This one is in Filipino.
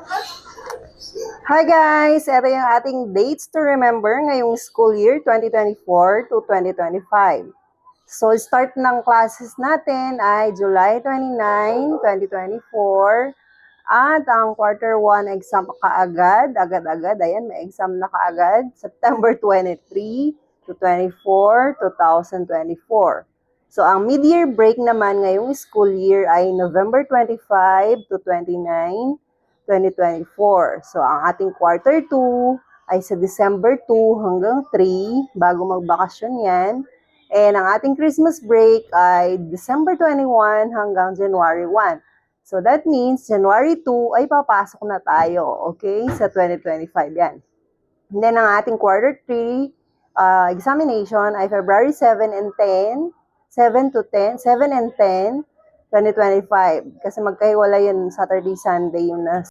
Hi guys! Ito yung ating dates to remember ngayong school year 2024 to 2025. So, start ng classes natin ay July 29, 2024. At ang quarter 1 exam kaagad, agad-agad, ayan, may exam na kaagad, September 23 to 24, 2024. So, ang mid-year break naman ngayong school year ay November 25 to 29, 2024. So, ang ating quarter 2 ay sa December 2 hanggang 3, bago magbakasyon yan. And ang ating Christmas break ay December 21 hanggang January 1. So, that means January 2 ay papasok na tayo, okay, sa 2025 yan. And then, ang ating quarter 3 examination ay February 7 and 10, 7 to 10, 7 and 10, 2025. Kasi magkahiwala yun Saturday, Sunday yung